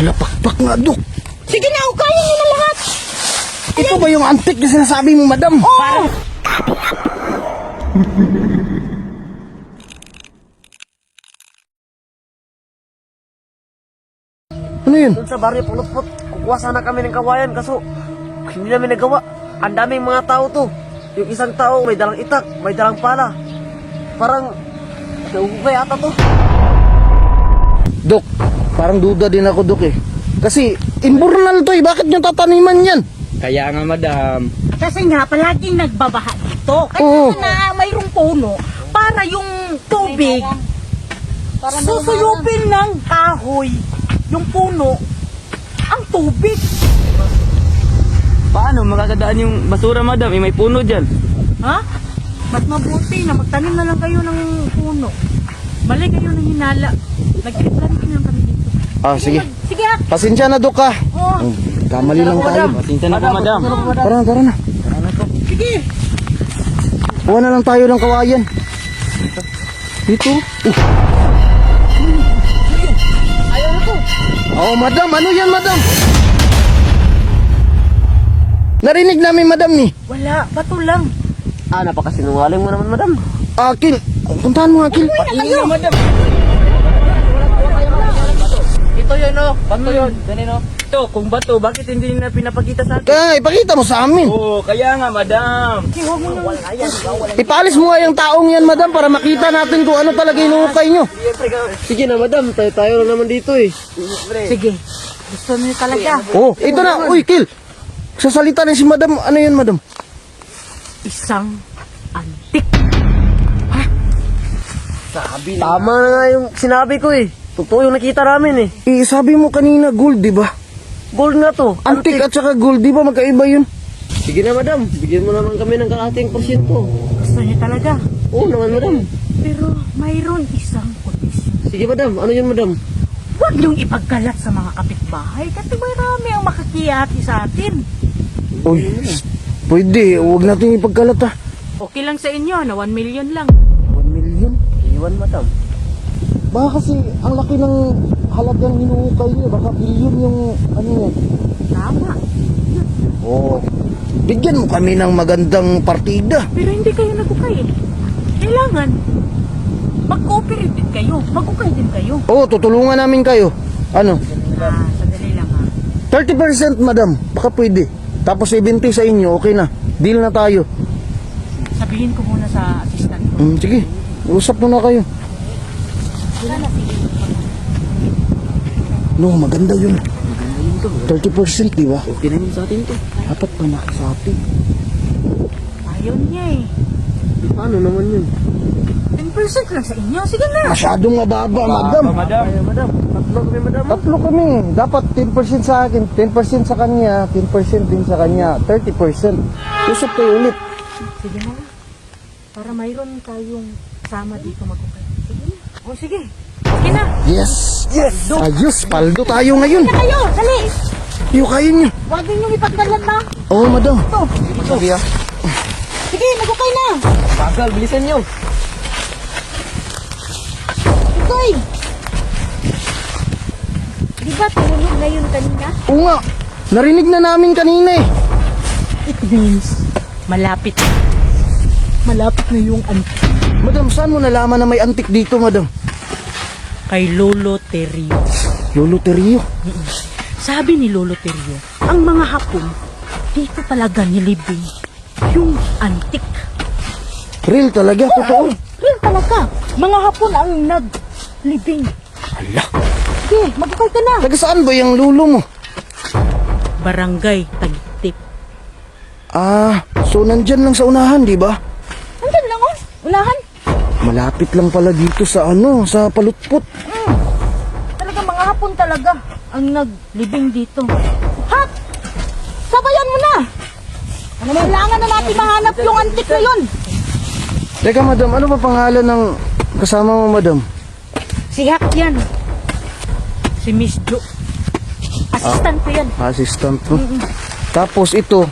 Hala, pakpak nga, Dok. Sige na, ukayin nyo na lahat. Ito ba yung antik na sinasabi mo, madam? Oo. Ano yun? Doon sa baryo Pulutpot, kukuha sana kami ng kawayan kaso hindi namin nagawa. Ang daming mga tao to. Yung isang tao may dalang itak, may dalang pala. Parang naugugay ata to. Dok, parang duda din ako, Dok eh. Kasi, imburnal to eh. Bakit nyo tataniman yan? Kaya nga, madam. Kasi nga, palaging nagbabaha dito. Oo. Kaya na mayroong puno para yung tubig susuyupin ng kahoy, yung puno, ang tubig. Paano makakadaan yung basura, madam? May puno dyan. Ha? Mas mabuti na magtanim na lang kayo ng puno. Balik kayo ng hinala. Nag-planting lang kami dito. Ah, sige. Sige ah. Pasensya na, Dok ah. Oh. Kamali lang tayo. Pasensya na po, madam. Tara na. Sige. Kuha na lang tayo ng kawayan. Dito. Ayaw na to. Oh, madam. Ano yan, madam? Narinig namin, madam ni. Wala, bato lang. Ah, napakasinungaling mo naman, madam. Akil. Puntahan mo, Akil. Kayo. madam. Ito yun, oh. Bato yun. Ganun, oh. Ito, kung bato, bakit hindi na pinapakita sa atin? Kaya, ipakita mo sa amin. Oo, kaya nga, madam. Ipalis mo nga yung taong yan, madam, para makita natin kung ano talaga inuukay nyo. Sige na, madam. Tayo lang naman dito eh. Sige. Gusto niyo talaga. Oh, ito na. Uy, Kil. Sasalita na si madam. Ano yun, madam? Isang antik. Tama na nga yung sinabi ko eh. Totoo yung nakita namin eh. Eh, sabi mo kanina, gold, di ba? Gold nga to. Antik at saka gold, di ba? Magkaiba yun. Sige na, madam. Bigyan mo naman kami ng kalahating porsyento. Gusto niyo talaga. Oo naman, madam. Pero mayroon isang kondisyon. Sige, madam. Ano yun, madam? Huwag niyong ipagkalat sa mga kapitbahay kasi marami ang makakiyati sa atin. Uy, pwede. Huwag natin ipagkalat ah. Okay lang sa inyo na 1 million lang. 1 million? Iwan, madam. Baka kasi ang laki ng halagang hinuukay niyo. Baka billion yung ano yan. Tama. Oo. Bigyan mo kami ng magandang partida. Pero hindi kayo nagukay eh. Kailangan mag-cooperate din kayo. Mag-ukay din kayo. Oo, tutulungan namin kayo. Ano? Sandali lang ha. 30% madam. Baka pwede. Tapos 70 sa inyo, okay na. Deal na tayo. Sabihin ko muna sa assistant ko. Sige, usap muna kayo. Wala na sige. No, maganda yun. 30%, di ba? Okay na yun sa atin to. Dapat pa nakisapi. Ayaw niya eh. Paano naman yun? 10% lang sa inyo. Sige na. Masyadong mababa, madam. Madam. Ay, madam. Tatlo kami, madam. Tatlo kami. Dapat 10% sa akin, 10% sa kanya, 10% din sa kanya, 30%. Usap kayo ulit. Sige na. Para mayroon tayong sama dito mag-ukay. Sige na. O sige. Sige na. Yes! Yes! Ayos, paldo tayo ngayon. Na kayo. Dali. Yung kaya niyo. Huwag ninyong ipagkalat na. Oo, madam. Ito. Sige, mag-ukay na. Bagal, bilisan nyo. Ukay. Di ba tumunog na yun kanina? Oo nga. Narinig na namin kanina eh. It means malapit. Malapit na yung antik. Madam, saan mo nalaman na may antik dito, madam? Kay Lolo Terio. Lolo Terio. Sabi ni Lolo Terio, ang mga Hapon, dito talaga nilibing yung antik. Real talaga, totoo. Real talaga. Mga Hapon ang naglibing. Hala. Sige, mag-ukay ka na. Taga saan ba yung lulo mo? Barangay Tagtip. Ah, so nandyan lang sa unahan, di ba? Andyan lang oh. Unahan. Malapit lang pala dito sa ano, sa Palutpot. Talaga mga Hapon talaga ang naglibing dito. Hap! Sabayan mo na! Ano kailangan na natin mahanap yung antik na yun? Teka, madam, ano ba pangalan ng kasama mo, madam? Si Hap yan. Si Miss Jo. Assistant ko yan. Assistant mo. Tapos ito.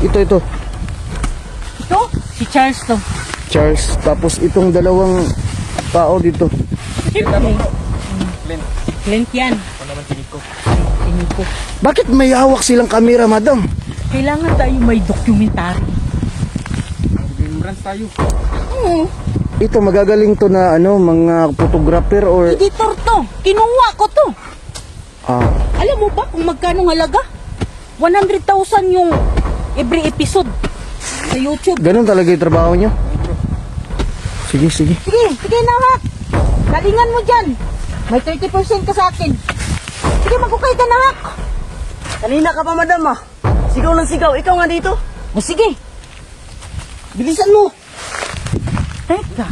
Ito, si Charles to. Charles. Tapos itong dalawang tao dito. Siyempre. Clint yan. Ako naman tinig ko. Tingin ko. Bakit may hawak silang kamera, madam? Kailangan tayo may dokumentary. Remembrance tayo. Oo. Ito, magagaling to na ano, mga photographer or... Editor to. Kinuha ko to. Ah, Alam mo ba kung magkano halaga? 100,000 yung every episode sa YouTube. ganun talaga yung trabaho nyo? Sige, sige. Sige na ha. Galingan mo dyan. May 30% ka sa akin. Sige, magkukay ka na ha. Kanina ka pa, madam ah. Sigaw ng sigaw. Ikaw nga dito. O sige. Bilisan mo. Teka.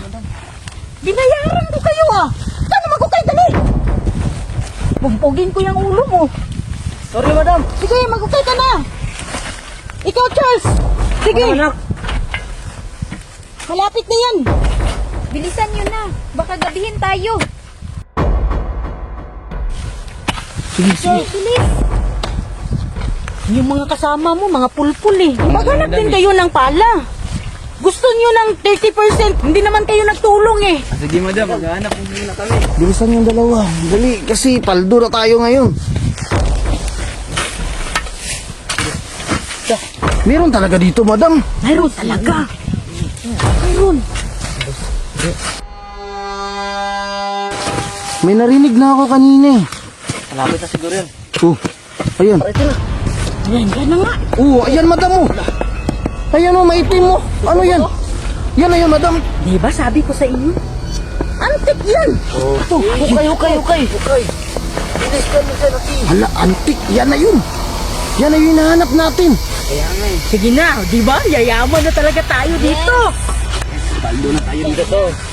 Binayaran ko kayo ah. Paano magkukay dali? Pumpugin ko yung ulo mo. Sorry, madam. Sige, magkukay ka na. Ikaw, Charles. Sige. Anak. Malapit na yan. Bilisan nyo na. Baka gabihin tayo. Sige, sige. Bilis. Yung mga kasama mo, mga pulpul eh. Maghanap din kayo ng pala. Gusto nyo ng 30%, hindi naman kayo nagtulong eh. Sige madam, maghanap muna kami. Bilisan yung dalawa. Dali, kasi paldo na tayo ngayon. Meron talaga dito, madam. Mayroon talaga. Mayroon. May narinig na ako kanina eh. Malapit na siguro yun. Oh, ayan. Ito na. Ayan, yan na nga. Oh, ayan, madam oh. Ayan oh, maitim mo. Ano yan? Yan na yun, madam. Di ba sabi ko sa inyo? Antik yan. Hukay. Bilis ka mo siya natin. Hala, antik. Yan na yun. Yan na yung hinahanap natin. Sige na, di ba? Yayaman na talaga tayo dito.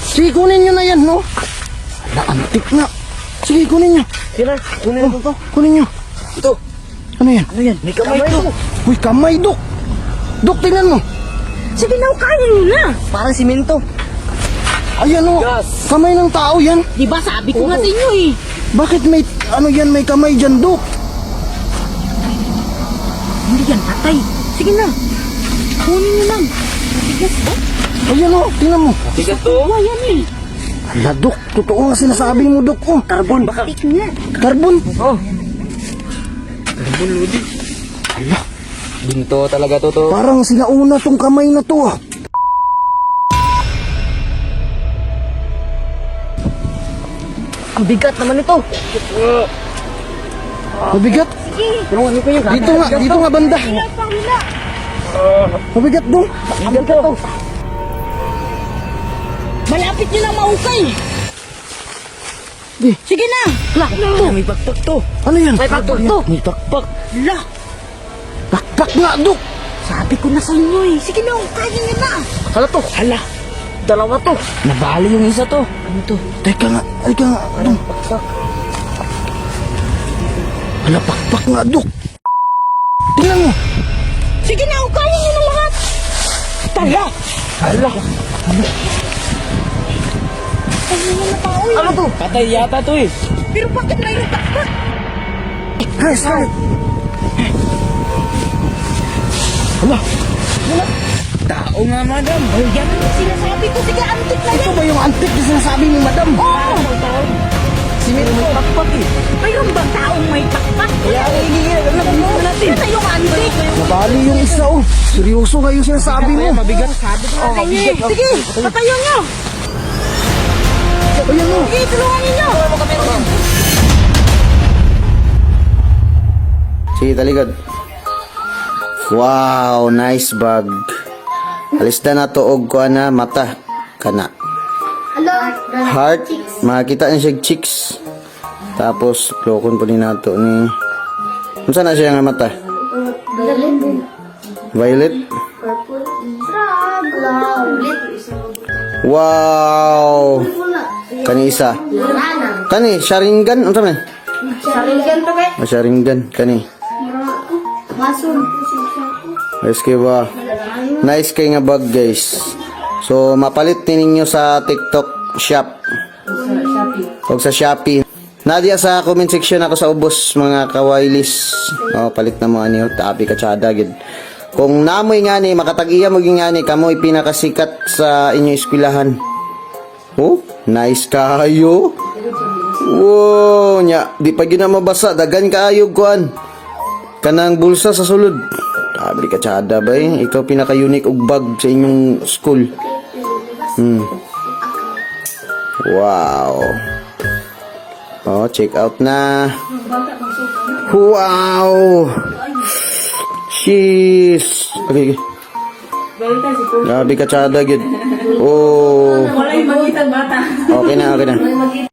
Sige, kunin nyo na yan, no? Hala, antik na. Sige, kunin nyo. Sila, kunin mo to. Kunin nyo. Ito. Ano yan? Ano yan? May kamay to. Uy, kamay, Dok. Dok, tingnan mo. Sige na, kaya nyo na. Parang simento. Ayan oh. Yes. Kamay ng tao yan. Di ba sabi ko nga sa inyo eh. Bakit may, ano yan, may kamay dyan, Dok? Hindi yan patay. Sige na. Kunin nyo lang. Matigas ba? Ayan oh, tingnan mo. Tigas to. Kuha yan eh. Hala, Dok. Totoo nga sinasabi mo, Dok. Oh, Carbon. Baka. Tik nga. carbon. Oh. Carbon Lodi. Hala, Binto talaga to. parang sinauna tong kamay na to, ah. Ang bigat naman ito. Mabigat. Tulungan niyo kayo. Dito nga banda. Mabigat, Dok. Mabigat to. Malapit nyo lang mahukay. Di, Sige na. Lah, may pakpak to. ano yan? May pakpak to. May pakpak. Lah. Pakpak nga, Dok. Sabi ko na sa inyo eh. Sige na, hukayin nyo na. Hala to. Hala. Dalawa to. Nabali yung isa to. Ano to? Teka nga, Dok. Pakpak. Hala, pakpak nga, Dok. Tingnan mo. Sige na, hukayin nyo na lahat. Tala. Hala. Ano na tao eh. Ano to? Patay yata to eh. Pero bakit mayroong takpat? Guys, Hala, Tao nga madam. Oh, yan ang sinasabi ko. Sige, antik na ito yan. ba yung antik na sinasabi ni Madam? Oo. Simento. May pakpak eh. Mayroon bang taong may takpat? Kaya higigil. Alam mo natin. Yan na yung antik. Nabali yung isa, oh. Seryoso nga yung sinasabi mo. Mabigat. Sabi ko na sa inyo eh. Sige, patayon nyo. Ayan, oh. Sige, tulungan ninyo. Sige, taligod. Wow, nice bag. Alis na tuog ko na mata. Kana. Heart. Makakita na siya chicks. Tapos, klokon po ni nato ni... Ano na siya nga mata? Violet? Wow! Kani isa. Kani, Sharingan. Ano man? Saringan to be. Sharingan. Kani. Masun. Nice kay ba? Nice kay nga bag, guys. So, mapalit din ninyo sa TikTok shop. O sa Shopee. Nadia sa comment section ako sa ubos mga kawailis. O, palit na mo ani tabi ka tsada gid. Kung namoy nga ni makatag-iya mo nga ni kamoy pinakasikat sa inyo eskwelahan. Oh, nice kayo. Wow, nya, di pa gyud na mabasa, dagan kaayog kuan. Kanang bulsa sa sulod. Sabi ka tsada ba eh? Ikaw pinaka-unique og bag sa inyong school. Wow. Oh, check out na. Wow. Sheesh. Okay. Grabe ka tsada gyud. Oh. Wala yung magitang bata. Okay na, okay na.